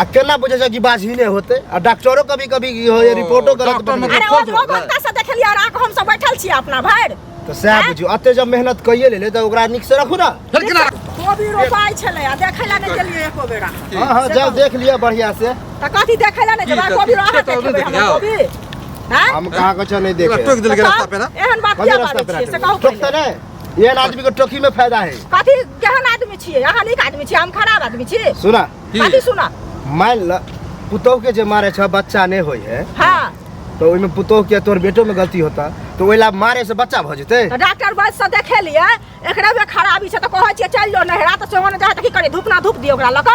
आ केना बुझे छै कि बाजी नहीं होते आ डॉक्टरो कभी कभी रिपोर्टो करत अरे ओ घंटा से देखलिए राख हम सब बैठल छी अपना भर तो सह बुझियो अते जब मेहनत कइए ले त ओकरा निक से रखू ना कोबी रोपाई छले आ देखैला नहीं गेलिए एको बेरा हां जब देख लिया बढ़िया से त कथि देखैला नहीं जेबा कोबी रहा देखबै हम कोबी हम कहां कुछ नहीं देखे टोक दिल के रास्ता पे ना एहन बात क्या बात छै से कहू टोकते नहीं एहन आदमी को टोकी में फायदा है कथि केहन आदमी छियै अहाँ नीक आदमी छियै हम खराब आदमी छी सुना कथि सुना मान ल पुतोह के जे मारे छ बच्चा नहीं होय है हां तो ओइमे पुतोह के तोर बेटो में गलती होता तो ओइला मारे से बच्चा भ जते डॉक्टर वैद्य से देखे लिए एकरा में खराबी छै त कहै छियै चल जो नहरा त सोहन जा त की करे धूप ना धूप दियो ओकरा लक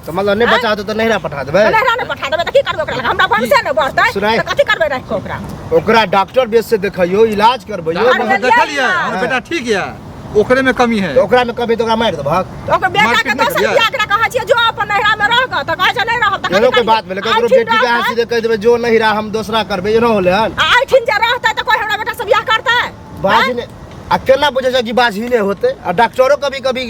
तो मतलब नहीं बचा तो नहरा पठा देबे नहरा ने पठा देबे त की करबे ओकरा हमरा वंशे ने बढ़तै त कथि करबे रख के ओकरा ओकरा डॉक्टर बेस से देखियो इलाज करबइयो देखलिए हमर बेटा ठीक है ओकरे में कमी है तो ओकरा में कभी तो ओकरा मार देबहक तो ओकर बेटा के दोसर बियाह एकरा कहै छियै जो अपन नहरा में रह ग त कहै छै नहीं रहब त एनो के बात भेले ककरो बेटी के हाथ सीधे कह देबे जो नहीं रहा हम दूसरा करबे एनो होले हन आइठिन जे रहतै त कोई हमरा बेटा से बियाह करतै बाजी ने आ केना बुझे छै कि बाजी नहीं होते आ डॉक्टरो कभी कभी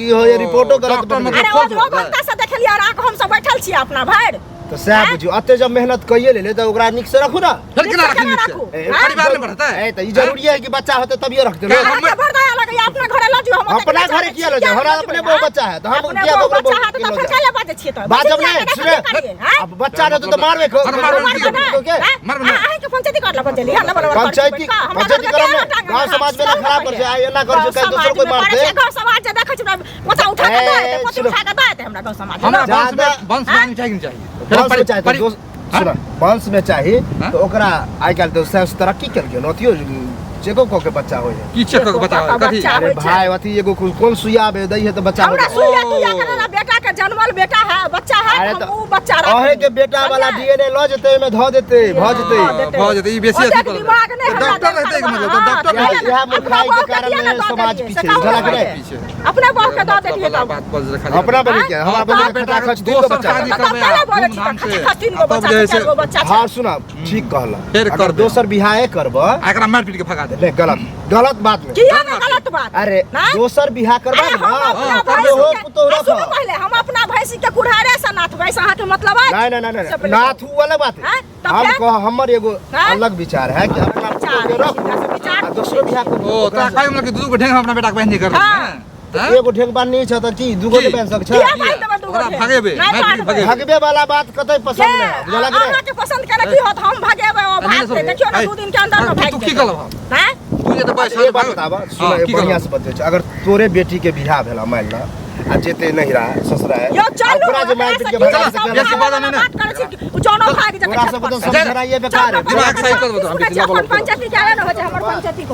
रिपोर्टो करत अरे ओ घंटा से देखलिए राख हम सब बैठल छी अपना भर तो सह बुझियो अते जब मेहनत कइए ले त ओकरा निक से रखू ना परिवार में बढ़ता है ए त ई जरूरी है कि बच्चा होते तबियो रख देबे हमरा भर दया लगे अपना घरे ल जो हम अपना घरे किया ले जा हमरा अपने वो बच्चा है तो हम किया वो बच्चा है तो फिर काले बात छियै त बात जब नहीं सुने अब बच्चा न तो मारबे के पंचायती कर ल पंचायती हम बराबर पंचायती करम गांव समाज में खराब कर जाए एना कर जो कहीं दूसरा कोई मार दे गांव समाज जे देखै छी पता उठा के दे पता उठा के दे हमरा गांव समाज हमरा वंश में आनी चाहिए सुना वंश में चाहिए तो ओकरा आइ काल तो सास तरक्की कर गेल अथियो चेको क के बच्चा होय की चेक क बताओ कथि अरे भाई अथी एगो कोन सुइया बे दई है तो बच्चा हमरा सुइया तुइया करला बेटा के जन्मल बेटा है बच्चा है हम उ बच्चा रह अहे के बेटा वाला डीएनए ल जते में ध देते भ जते ई बेसी अथी दिमाग नहीं डॉक्टर रहते मतलब डॉक्टर यह मूर्खाई के कारण समाज पीछे झलक रहे अपने बाप के द देलिए बात बज खाली अपना बेटी के हम अपने बेटा खच दो बच्चा हां सुना ठीक कहला अगर दोसर बियाह करब एकरा मार पीट के भगा दे नहीं गलत बात में किया गलत बात अरे दोसर बियाह करबा ना तो हो पुतो रख पहले हम अपना भैंसी के कुढ़ारे से नाथ भैंस अहाँ के मतलब है नहीं नाथ वाला बात है हम कह हमर एगो अलग विचार है कि अपना पुतो के रख दोसर बियाह कर ओ तो खाई हम के दूगो ढेंग अपना बेटा के बहन कर एगो ढेंग बान नहीं छ त की दूगो के बहन सक छ भागेबे भागबे वाला बात कतई पसंद नहीं बुझला कि अहाँ के पसंद करे की होत हम भागेबे ओ भाग दे देखियो ना 2 दिन के अंदर में भाग तू की करब हैं तू ये तो बस ये बात बतावा सुन बढ़िया से बते छ अगर तोरे बेटी के बियाह भेला मान ला आ जेते नहीं रहा ससुरा है यो चलो पूरा जे मार पीट के बता ये सब बात नहीं ना बात करे छी जोनो भाग पूरा सब तो समझना ये बेकार है दिमाग सही कर बता पंचायती क्या है ना हो जाए हमर पंचायती